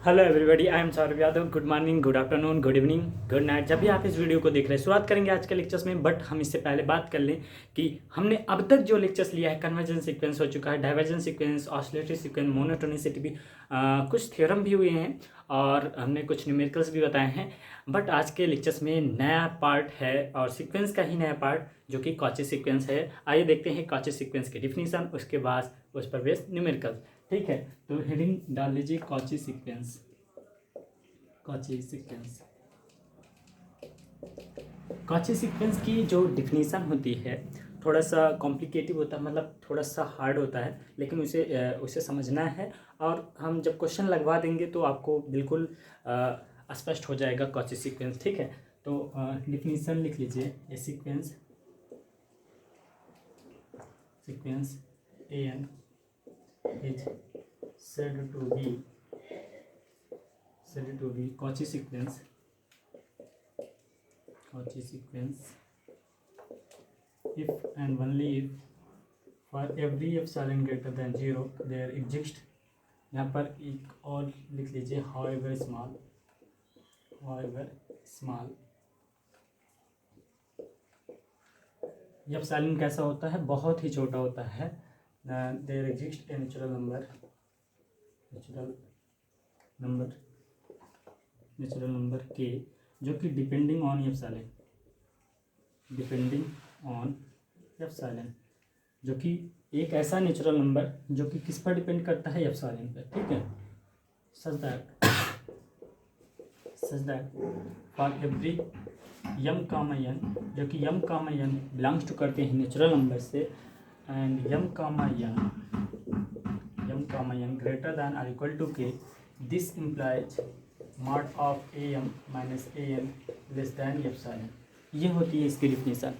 Hello everybody, I am Saurabh Yadav. Good morning, good afternoon, good evening, good night, जब भी आप इस वीडियो को देख रहे हैं। शुरुआत करेंगे आज के लेक्चर्स में, बट हम इससे पहले बात कर लें कि हमने अब तक जो लेक्चर्स लिया है, कन्वर्जेंस सीक्वेंस हो चुका है, divergence sequence, oscillatory sequence, monotonicity भी, कुछ थ्योरम भी हुए हैं और हमने कुछ न्यूमेरिकल्स भी बताए हैं। बट आज के लेक्चर्स में नया पार्ट है और सीक्वेंस का ही नया पार्ट, जो कि कॉची सीक्वेंस है। आइए देखते हैं कॉची सीक्वेंस की डिफिनीशन, उसके बाद उस पर बेस्ड न्यूमेरिकल्स। ठीक है, तो हेडिंग डाल लीजिए Cauchy sequence. Cauchy sequence, Cauchy sequence की जो डिफिनीशन होती है थोड़ा सा कॉम्प्लिकेटिव होता है, मतलब थोड़ा सा हार्ड होता है, लेकिन उसे समझना है और हम जब क्वेश्चन लगवा देंगे तो आपको बिल्कुल स्पष्ट हो जाएगा कॉची सीक्वेंस। ठीक है, तो डिफिनीशन लिख लीजिए। A sequence A N is said to be Cauchy sequence if and only if for every epsilon greater than 0 there exist, यहाँ पर एक और लिख लीजिए, however small एप्सिलॉन कैसा होता है, बहुत ही छोटा होता है। There exist a natural number K, जो कि डिपेंडिंग ऑन एप्सिलॉन, जो कि एक ऐसा नेचुरल नंबर जो कि किस पर डिपेंड करता है, एप्सिलॉन पर। ठीक है, such that for every M comma N, जो कि M comma N belongs to करते हैं नेचुरल नंबर से, and M comma N greater than और इक्वल टू के, this implies mod of A M minus A N less than epsilon. ये होती है इसकी डिफिनीशन।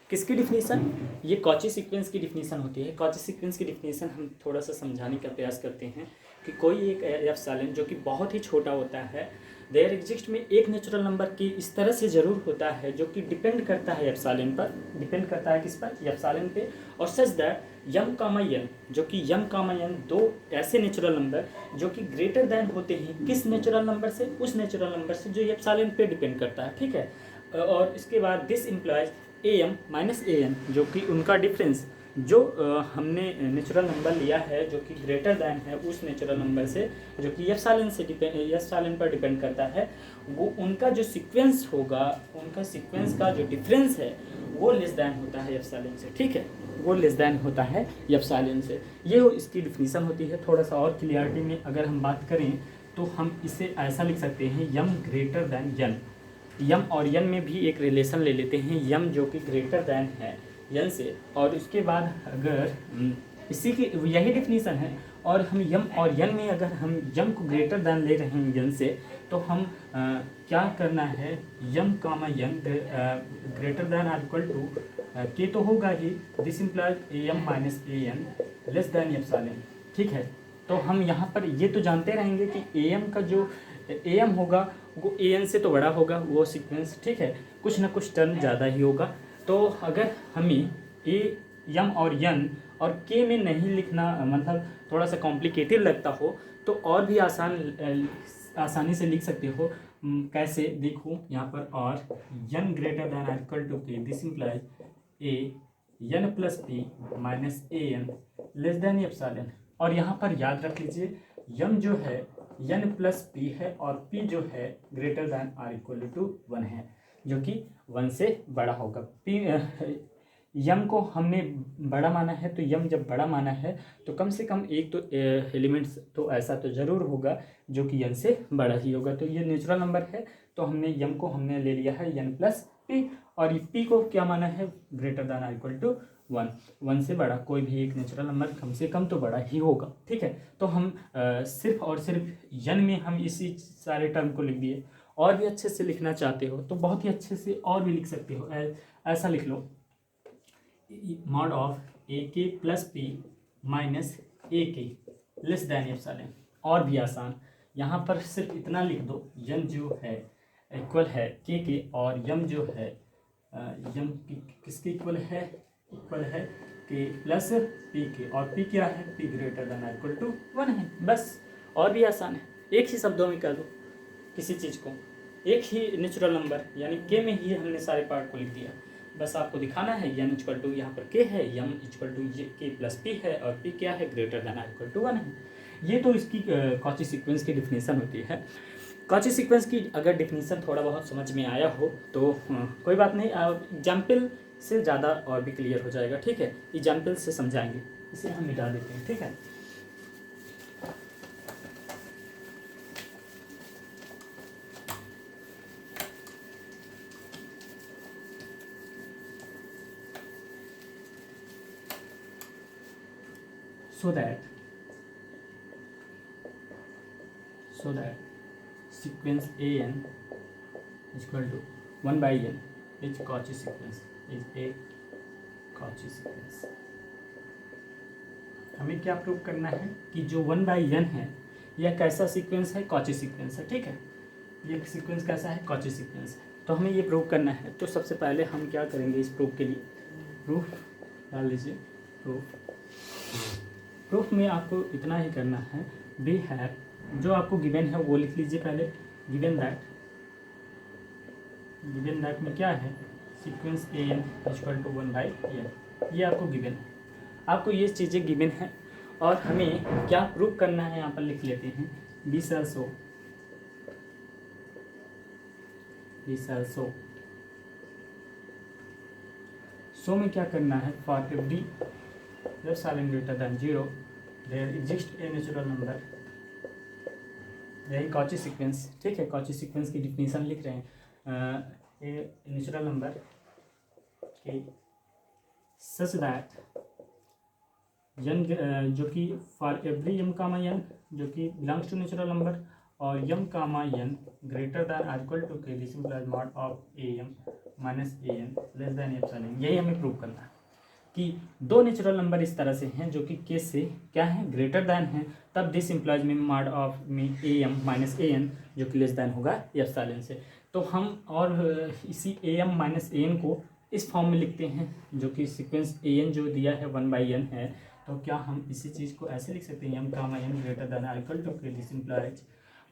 किसकी डिफिनीशन? ये कॉची सीक्वेंस की डिफिनीशन होती है। कॉची सीक्वेंस की डिफिनीशन हम थोड़ा सा समझाने का प्रयास करते हैं कि कोई एक एप्सिलॉन जो कि बहुत ही छोटा होता है, देयर एग्जिस्ट में एक नेचुरल नंबर की इस तरह से ज़रूर होता है जो कि डिपेंड करता है एप्सिलॉन पर, डिपेंड करता है किस पर, एप्सिलॉन पे। और such that Yama comma N, जो कि यम कामा एन दो ऐसे नेचुरल नंबर जो कि ग्रेटर दैन होते हैं किस नेचुरल नंबर से, उस नेचुरल नंबर से जो एप्सिलॉन पे डिपेंड करता है। ठीक है, और इसके बाद this implies A M minus A N, जो कि उनका डिफरेंस जो हमने नेचुरल नंबर लिया है जो कि ग्रेटर दैन है उस नेचुरल नंबर से, जो कि एप्सिलॉन पर डिपेंड करता है, वो उनका जो सीक्वेंस होगा, उनका सीक्वेंस का जो डिफरेंस है वो लेस दैन होता है एप्सिलॉन से। ठीक है, वो लेस दैन होता है एप्सिलॉन से। ये इसकी डिफिनीशन होती है। थोड़ा सा और क्लियरिटी में अगर हम बात करें तो हम इसे ऐसा लिख सकते हैं, यम ग्रेटर दैन एन। यम और एन में भी एक रिलेशन ले लेते हैं, यम जो कि ग्रेटर दैन है एन से, और उसके बाद अगर इसी की यही डिफिनीशन है, और हम यम और एन में अगर हम यम को ग्रेटर दैन ले रहे हैं एन से, तो हम क्या करना है, M comma N greater than or equal to K तो होगा ही, this implies A M minus A N less than epsilon. ठीक है, तो हम यहाँ पर ये तो जानते रहेंगे कि ए एम का जो ए एम होगा वो ए एन से तो बड़ा होगा वो सीक्वेंस। ठीक है, कुछ ना कुछ टर्म ज़्यादा ही होगा। तो अगर हमें ए एम और एन और के में नहीं लिखना, मतलब थोड़ा सा कॉम्प्लिकेटेड लगता हो, तो और भी आसानी से लिख सकते हो। कैसे देखो यहाँ पर, और N greater than or equal to के, this implies A N plus P minus A N less than epsilon. और यहाँ पर याद रख लीजिए, यम जो है एन प्लस पी है और पी जो है greater than or equal to 1 है, जो कि 1 से बड़ा होगा। पी यम को हमने बड़ा माना है, तो यम जब बड़ा माना है तो कम से कम एक तो एलिमेंट्स तो ऐसा तो ज़रूर होगा जो कि एन से बड़ा ही होगा। तो ये नेचुरल नंबर है, तो हमने यम को हमने ले लिया है एन प्लस पी, और ये पी को क्या माना है, greater than or equal to 1 से बड़ा कोई भी एक नेचुरल नंबर कम से कम तो बड़ा ही होगा। ठीक है, तो हम सिर्फ और सिर्फ एन में हम इसी सारे टर्म को लिख दिए। और भी अच्छे से लिखना चाहते हो तो बहुत ही अच्छे से और भी लिख सकते हो। ऐसा लिख लो, मॉड ऑफ ए के प्लस पी माइनस ए के लेस दैन एप्सिलॉन। और भी आसान, यहाँ पर सिर्फ इतना लिख दो, यम जो है इक्वल है के, और यम जो है यम किसके इक्वल है के प्लस पी के, और पी क्या है, P greater than equal to 1 है। बस, और भी आसान है। एक ही शब्दों में कह दो किसी चीज़ को, एक ही नेचुरल नंबर यानी के में ही हमने सारे पार्ट को लिख दिया। बस आपको दिखाना है एन इक्वल टू यहाँ पर के है, एम इक्वल टू के प्लस पी है, और पी क्या है, ग्रेटर देन इक्वल टू 1 है। ये तो इसकी कॉची सीक्वेंस की डिफिनेशन होती है। कॉची सीक्वेंस की अगर डिफिनेशन थोड़ा बहुत समझ में आया हो तो कोई बात नहीं, एग्जाम्पल से ज़्यादा और भी क्लियर हो जाएगा। ठीक है, एग्जाम्पल से समझाएंगे। इसे हम मिटा देते हैं। ठीक है, so that sequence an is equal to 1 by n is Cauchy sequence, is a Cauchy sequence। हमें क्या प्रूव करना है कि जो 1 by n है यह कैसा सीक्वेंस है, कॉची सीक्वेंस है। ठीक है, ये सीक्वेंस कैसा है, कॉची सीक्वेंस है। तो हमें ये प्रूव करना है। तो सबसे पहले हम क्या करेंगे इस प्रूफ के लिए, प्रूफ डाल लीजिए। प्रूफ में आपको इतना ही करना है, वी हैव, जो आपको गिवन है वो लिख लीजिए पहले। गिवन दैट में क्या है, sequence A N equal to 1 by n, ये आपको गिवन है। आपको ये चीज़ें गिवन है और हमें क्या प्रूफ करना है, यहाँ पर लिख लेते हैं। वी शैल शो में क्या करना है, for every epsilon greater than 0 there exist a natural number, यही कॉची सीक्वेंस। ठीक है, कॉची सीक्वेंस की डिफिनीशन लिख रहे हैं। ए नेचुरल नंबर के सच दैट यन, जो कि फॉर एवरी यम कामा यन जो कि बिलोंग्स टू नेचुरल नंबर, और m comma n greater than or equal to के, this implies mod of A M minus A N less than epsilon. यही हमें prove करना है कि दो नेचुरल नंबर इस तरह से हैं जो कि के से क्या है, ग्रेटर दैन है, तब दिस इम्प्लाइज में मॉड ऑफ में A M minus A N जो कि लेस दैन होगा एप्सिलॉन से। तो हम और इसी A M minus A N को इस फॉर्म में लिखते हैं जो कि सीक्वेंस ए एन जो दिया है 1 by n है। तो क्या हम इसी चीज़ को ऐसे लिख सकते हैं, M comma N greater than or equal to के, दिस इम्प्लाइज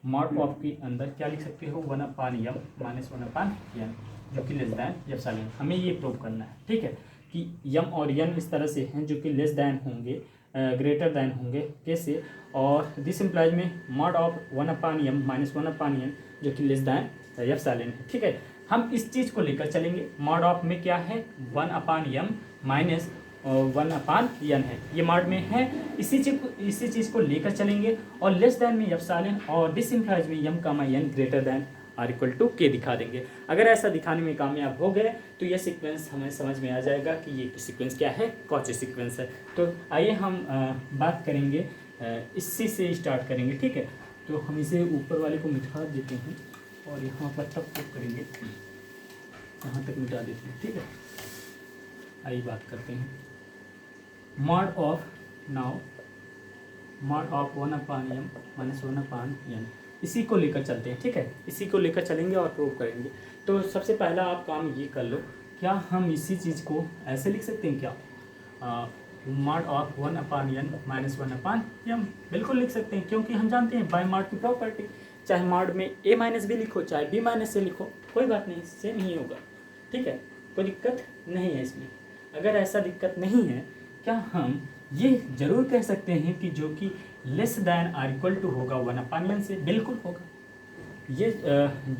मॉड ऑफ के अंदर क्या लिख सकते हो, 1/m माइनस 1/n जो कि लेस दैन एप्सिलॉन। हमें ये प्रूव करना है। ठीक है, कि यम और यन इस तरह से हैं जो कि लेस दैन होंगे, ग्रेटर दैन होंगे कैसे, और दिस इम्प्लाइज में mod of 1/m minus 1/n जो कि लेस दैन एप्सिलॉन है। ठीक है, हम इस चीज़ को लेकर चलेंगे। मॉड ऑफ में क्या है, 1/m माइनस 1/n है, ये मॉड में है। इसी चीज़ को लेकर चलेंगे और लेस दैन में एप्सिलॉन और दिस इम्प्लाइज में m comma N greater than or equal to k दिखा देंगे। अगर ऐसा दिखाने में कामयाब हो गए तो यह सीक्वेंस हमें समझ में आ जाएगा कि ये सीक्वेंस क्या है, कॉची सीक्वेंस है। तो आइए हम बात करेंगे, इसी से स्टार्ट करेंगे। ठीक है, तो हम इसे ऊपर वाले को मिटा देते हैं और यहाँ पर तब तक करेंगे, यहाँ तक मिटा देते हैं। ठीक है, आइए बात करते हैं। Mod of 1/m minus 1/n, इसी को लेकर चलते हैं। ठीक है, इसी को लेकर चलेंगे और प्रूव करेंगे। तो सबसे पहला आप काम ये कर लो, क्या हम इसी चीज़ को ऐसे लिख सकते हैं क्या, mod of 1/n minus 1/m, बिल्कुल लिख सकते हैं, क्योंकि हम जानते हैं बाय मॉड की प्रॉपर्टी, चाहे मॉड में a माइनस बी लिखो चाहे b माइनस से लिखो, कोई बात नहीं, सेम ही होगा। ठीक है, कोई दिक्कत नहीं है इसमें। अगर ऐसा दिक्कत नहीं है, क्या हम ये जरूर कह सकते हैं कि जो कि less than or equal to होगा 1/n से, बिल्कुल होगा। ये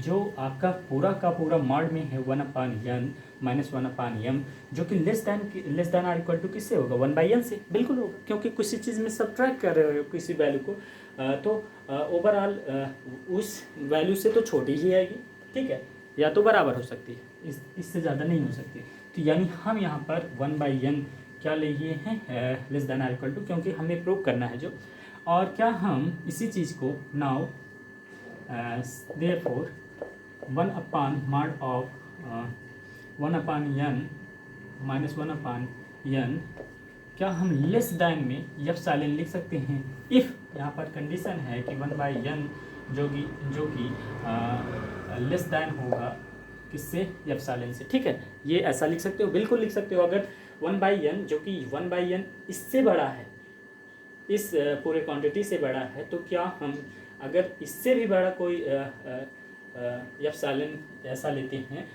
जो आपका पूरा का पूरा मॉड में है 1/n माइनस 1/m जो कि less than or equal to किससे होगा, 1/n से, बिल्कुल होगा, क्योंकि किसी चीज़ में सब्ट्रैक्ट कर रहे हो किसी वैल्यू को, तो ओवरऑल उस वैल्यू से तो छोटी ही आएगी। ठीक है, या तो बराबर हो सकती है, इससे ज़्यादा नहीं हो सकती। तो यानी हम यहाँ पर 1/n क्या लिए हैं, less than or equal to, क्योंकि हमें प्रूव करना है जो। और क्या हम इसी चीज़ को now therefore 1/mod of 1/n minus 1/n, क्या हम लेस दैन में एप्सिलॉन लिख सकते हैं, इफ़ यहाँ पर कंडीशन है कि 1/n जो कि लेस दैन होगा किससे, एप्सिलॉन से। ठीक है, ये ऐसा लिख सकते हो, बिल्कुल लिख सकते हो। अगर 1/n जो कि 1/n इससे बड़ा है, इस पूरे क्वांटिटी से बड़ा है, तो क्या हम अगर इससे भी बड़ा कोई एप्सिलॉन ऐसा लेते हैं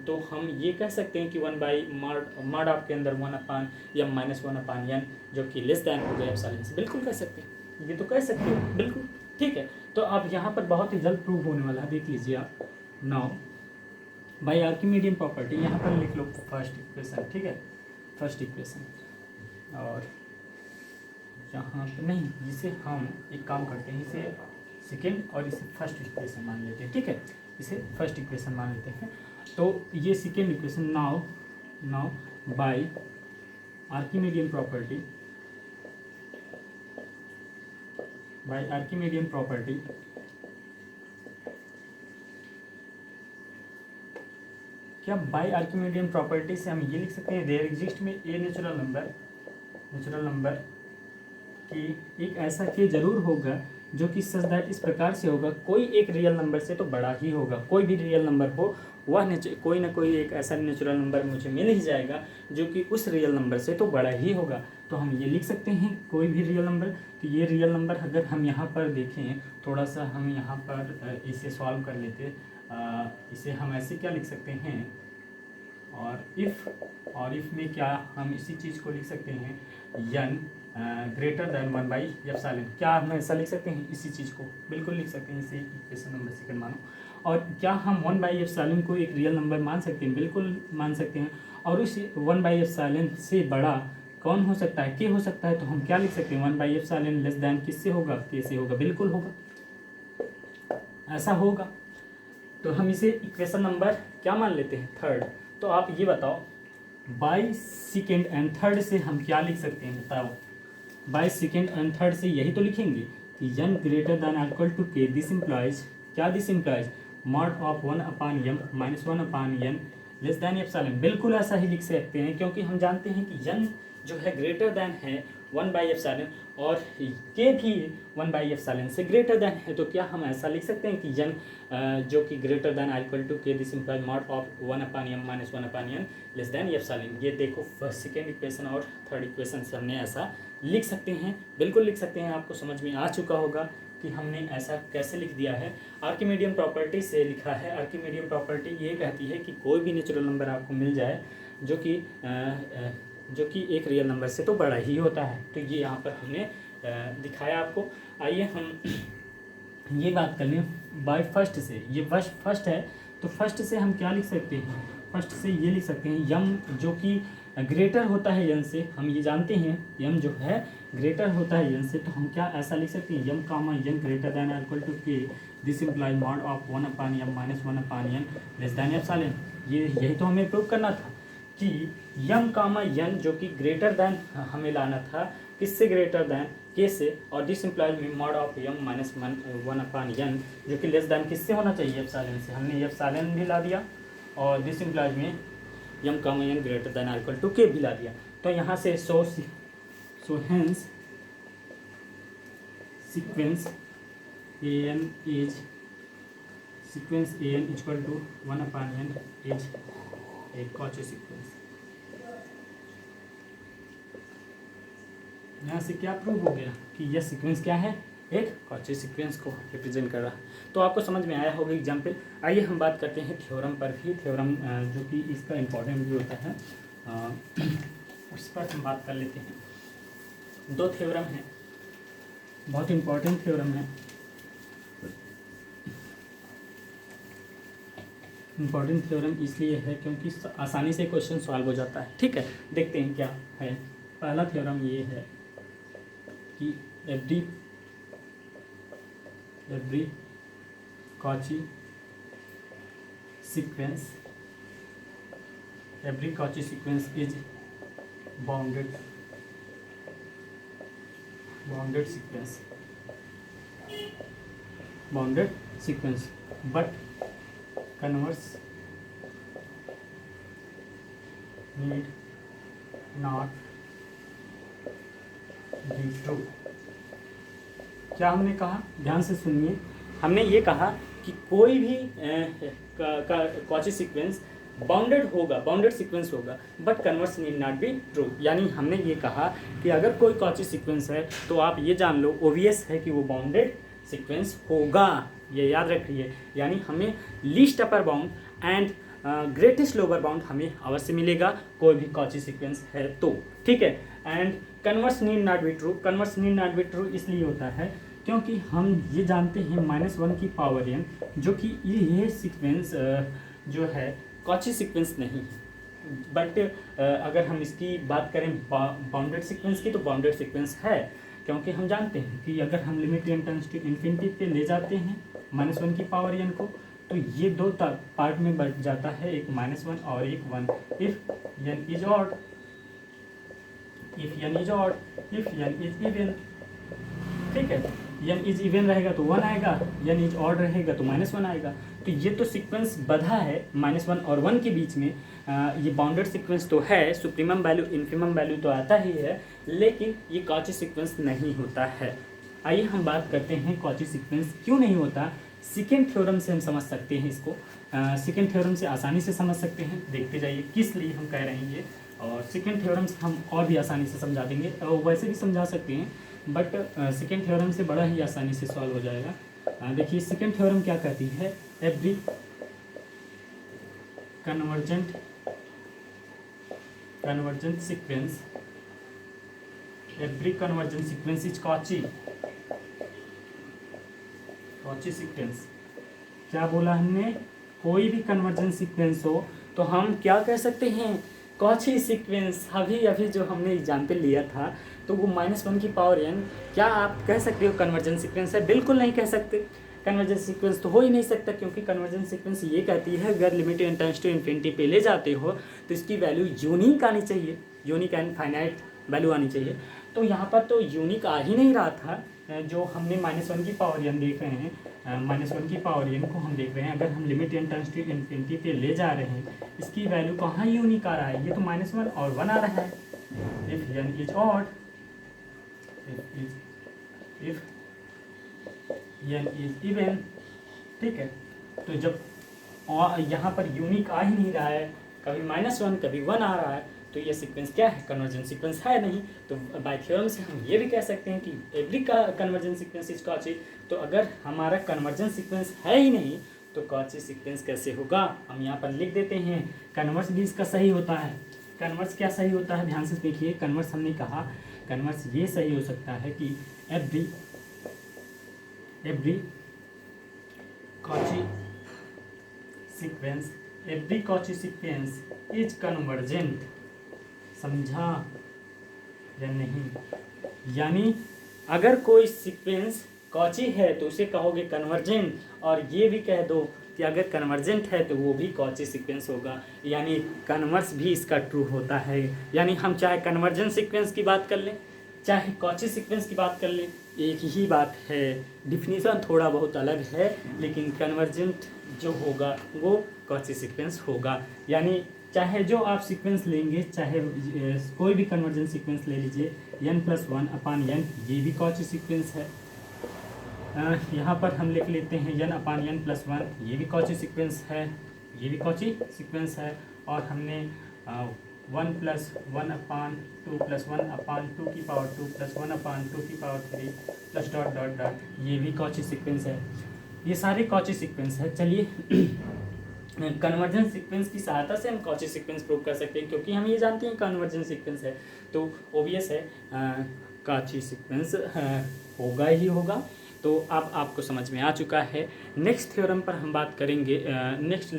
तो हम ये कह सकते हैं कि 1/मॉड आपके अंदर 1/m माइनस 1/n जो कि लेस दैन हो गया एप्सिलॉन से, बिल्कुल कह सकते हैं, ये तो कह सकते हैं बिल्कुल, ठीक है। तो अब यहाँ पर बहुत ही जल्द प्रूव होने वाला है, देख लीजिए आप। नाउ बाय आर्किमिडियन प्रॉपर्टी, यहाँ पर लिख लो फर्स्ट इक्वेशन, ठीक है, फर्स्ट इक्वेशन, और यहाँ पर नहीं, इसे हम एक काम करते हैं, इसे सेकेंड और इसे फर्स्ट इक्वेशन मान लेते हैं, ठीक है, इसे फर्स्ट इक्वेशन मान लेते हैं। तो ये second equation, now by Archimedean property, by Archimedean property क्या बाय आर्किमिडियन प्रॉपर्टी से हम ये लिख सकते हैं, देयर एग्जिस्ट में ए नेचुरल नंबर कि एक ऐसा के जरूर होगा जो कि सच दैट इस प्रकार से होगा, कोई एक रियल नंबर से तो बड़ा ही होगा, कोई भी रियल नंबर हो वह कोई ना कोई एक ऐसा नेचुरल नंबर मुझे मिल ही जाएगा जो कि उस रियल नंबर से तो बड़ा ही होगा। तो हम ये लिख सकते हैं कोई भी रियल नंबर, तो ये रियल नंबर अगर हम यहाँ पर देखें, थोड़ा सा हम यहाँ पर इसे सॉल्व कर लेते, इसे हम ऐसे क्या लिख सकते हैं, और इफ़ में क्या हम इसी चीज़ को लिख सकते हैं, n ग्रेटर दैन 1/एप्सिलॉन, क्या हम ऐसा लिख सकते हैं, इसी चीज़ को बिल्कुल लिख सकते हैं, इसे इक्वेशन नंबर सेकंड मानो। और क्या हम 1/एप्सिलॉन को एक रियल नंबर मान सकते हैं, बिल्कुल मान सकते हैं। और उस 1/एप्सिलॉन से बड़ा कौन हो सकता है, के हो सकता है, तो हम क्या लिख सकते हैं, 1/एप्सिलॉन लेस दैन किससे होगा, के से होगा, बिल्कुल होगा, ऐसा होगा। तो हम इसे इक्वेशन नंबर क्या मान लेते हैं, थर्ड। तो आप ये बताओ बाय सेकेंड एंड थर्ड से हम क्या लिख सकते हैं, बताओ, बाय सेकेंड एंड थर्ड से यही तो लिखेंगे कि n greater than equal to के, दिस इम्प्लाइज क्या, this implies mod of 1/m minus 1/n less than epsilon, बिल्कुल ऐसा ही लिख सकते हैं, क्योंकि हम जानते हैं कि n जो है ग्रेटर दैन है 1/एप्सिलॉन और के भी 1/एप्सिलॉन से ग्रेटर दैन है। तो क्या हम ऐसा लिख सकते हैं कि n जो कि ग्रेटर दैन इक्वल टू के, this implies mod of 1/m minus 1/n less than epsilon. ये देखो फर्स्ट सेकेंड इक्वेशन और थर्ड इक्वेशन से हमने ऐसा लिख सकते हैं, बिल्कुल लिख सकते हैं। आपको समझ में आ चुका होगा कि हमने ऐसा कैसे लिख दिया है, आर्किमिडियन प्रॉपर्टी से लिखा है। आर्किमिडियन प्रॉपर्टी ये कहती है कि कोई भी नेचुरल नंबर आपको मिल जाए जो कि एक रियल नंबर से तो बड़ा ही होता है। तो ये यहाँ पर हमने दिखाया आपको। आइए हम ये बात कर लें बाय फर्स्ट से, ये फर्स्ट है, तो फर्स्ट से हम क्या लिख सकते हैं, फर्स्ट से ये लिख सकते हैं यम जो कि ग्रेटर होता है यन से, हम ये जानते हैं यम जो है ग्रेटर होता है यन से, तो हम क्या ऐसा लिख सकते हैं, यम comma n greater than equal to के, this implies mod of 1/m minus 1/n less than epsilon. यही तो हमें प्रूव करना था कि यम कामा यन जो कि ग्रेटर दैन हमें लाना था, किससे ग्रेटर दैन, के से, और दिस इम्प्लाइज में mod of M minus 1/n जो कि लेस दैन किससे होना चाहिए, एप्सिलॉन से। हमने एप्सिलॉन भी ला दिया और दिस इम्प्लाइज में m comma n greater than equal to के भी ला दिया। तो यहाँ से so hence sequence an is equal to 1/n is a Cauchy sequence. यहाँ से क्या प्रूव हो गया कि यह सीक्वेंस क्या है, एक कॉची सीक्वेंस को रिप्रेजेंट कर रहा है। तो आपको समझ में आया होगा एग्जाम्पल। आइए हम बात करते हैं थ्योरम पर भी, थ्योरम जो कि इसका इम्पोर्टेंट भी होता है, उस पर हम बात कर लेते हैं। दो थ्योरम हैं, बहुत इम्पोर्टेंट थ्योरम है, इम्पोर्टेंट थ्योरम इसलिए है क्योंकि आसानी से क्वेश्चन सॉल्व हो जाता है। ठीक है, देखते हैं क्या है। पहला थ्योरम ये है कि every Cauchy sequence is bounded sequence but converse need not be true। क्या हमने कहा, ध्यान से सुनिए, हमने ये कहा कि कोई भी कॉची सीक्वेंस बाउंडेड सीक्वेंस होगा but converse need not be true. यानी हमने ये कहा कि अगर कोई कॉची सीक्वेंस है तो आप ये जान लो, ओबियस है कि वो बाउंडेड सीक्वेंस होगा, ये याद रखिए। यानी हमें least upper bound and greatest lower bound हमें अवश्य मिलेगा कोई भी कॉची सीक्वेंस है तो, ठीक है। And converse need not be true, converse need not be true इसलिए होता है क्योंकि हम ये जानते हैं -1 की पावर n, जो कि ये सीक्वेंस जो है कॉची सीक्वेंस नहीं है। बट अगर हम इसकी बात करें बाउंडेड सीक्वेंस की, तो बाउंडेड सीक्वेंस है, क्योंकि हम जानते हैं कि अगर हम limit n tends to infinity पे ले जाते हैं -1 की पावर n को, तो ये दो पार्ट में बढ़ जाता है, एक -1 और एक 1। If n is odd, if n is odd, if n is even, ठीक है। n इज इवन रहेगा तो 1 आएगा, n इज ऑड रहेगा तो -1 आएगा। तो ये तो सीक्वेंस बधा है -1 और 1 के बीच में। ये बाउंडेड सीक्वेंस तो है, सुप्रीमम वैल्यू इन्फिमम वैल्यू तो आता ही है, लेकिन ये कॉची सीक्वेंस नहीं होता है। आइए हम बात करते हैं कॉची सीक्वेंस क्यों नहीं होता। सेकेंड थ्योरम से हम समझ सकते हैं इसको, सेकेंड थ्योरम से आसानी से समझ सकते हैं। देखते जाइए किस लिए हम कह रहे हैं ये, और सेकेंड थ्योरम से हम और भी आसानी से समझा देंगे, और वैसे भी समझा सकते हैं, बट सेकेंड थ्योरम से बड़ा ही आसानी से सॉल्व हो जाएगा। देखिए सेकेंड थ्योरम क्या कहती है, every convergent sequence, every convergent sequence is Cauchy sequence. क्या बोला हमने, कोई भी कन्वर्जेंट सीक्वेंस हो तो हम क्या कह सकते हैं, कॉची सीक्वेंस। अभी जो हमने एग्जाम्पल लिया था तो वो -1 की पावर n, क्या आप कह सकते हो कन्वर्जेंट सीक्वेंस है? बिल्कुल नहीं कह सकते। कन्वर्जेंट सीक्वेंस तो हो ही नहीं सकता, क्योंकि कन्वर्जेंट सीक्वेंस ये कहती है अगर limit n tends to infinity पे ले जाते हो तो इसकी वैल्यू यूनिक आनी चाहिए, यूनिक एंड फाइनाइट वैल्यू आनी चाहिए। तो यहाँ पर तो यूनिक आ ही नहीं रहा था। जो हमने -1 की पावर n देख रहे हैं, -1 की पावर n को हम देख रहे हैं, अगर हम limit n tends to infinity पे ले जा रहे हैं, इसकी वैल्यू कहाँ यूनिक आ रहा है, ये तो -1 और 1 आ रहा है। If n is odd, if n is even, ठीक है। तो जब यहाँ पर यूनिक आ ही नहीं रहा है, कभी -1 कभी 1 आ रहा है, तो ये सीक्वेंस क्या है, कन्वर्जेंट सीक्वेंस है नहीं। तो बाय थ्योरम से हम ये भी कह सकते हैं कि every convergent sequence is Cauchy. तो अगर हमारा कन्वर्जेंट सीक्वेंस है ही नहीं तो कॉची सीक्वेंस कैसे होगा। हम यहाँ पर लिख देते हैं, कन्वर्स भी इसका सही होता है। कन्वर्स क्या सही होता है, ध्यान से देखिए। कन्वर्स हमने कहा, कन्वर्स ये सही हो सकता है कि every Cauchy sequence is convergent. समझा या नहीं? यानी अगर कोई सीक्वेंस कॉची है तो उसे कहोगे कन्वर्जेंट, और ये भी कह दो कि अगर कन्वर्जेंट है तो वो भी कॉची सीक्वेंस होगा। यानी कन्वर्स भी इसका ट्रू होता है। यानी हम चाहे कन्वर्जेंट सीक्वेंस की बात कर लें, चाहे कॉची सीक्वेंस की बात कर लें, एक ही बात है। डिफिनीशन थोड़ा बहुत अलग है, लेकिन कन्वर्जेंट जो होगा वो कॉची सीक्वेंस होगा। यानी चाहे जो आप सीक्वेंस लेंगे, चाहे कोई भी कन्वर्जेंट सीक्वेंस ले लीजिए, n+1/n, ये भी कॉची सीक्वेंस है। यहाँ पर हम लिख लेते हैं n/n+1, ये भी कॉची सीक्वेंस है, ये भी कॉची सीक्वेंस है। और हमने 1+1/2+1/2 की पावर 2 +1/2 की power 3 plus dot dot dot, ये भी कॉची सीक्वेंस है। ये सारे कॉची सीक्वेंस है। चलिए कन्वर्जेंट सीक्वेंस की सहायता से हम कॉची सीक्वेंस प्रूव कर सकते हैं, क्योंकि हम ये जानते हैं कन्वर्जेंट सीक्वेंस है, तो ओबियस है कॉची सीक्वेंस होगा ही होगा। तो अब आपको समझ में आ चुका है। नेक्स्ट थ्योरम पर हम बात करेंगे, नेक्स्ट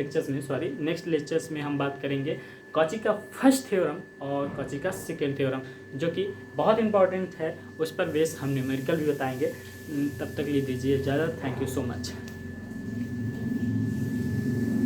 लेक्चर्स में हम बात करेंगे कॉची का फर्स्ट थ्योरम और कॉची का सेकेंड थ्योरम, जो कि बहुत इंपॉर्टेंट है। उस पर बेस हम न्यूमेरिकल भी बताएंगे। तब तक ले दीजिए इजाज़त। Thank you so much.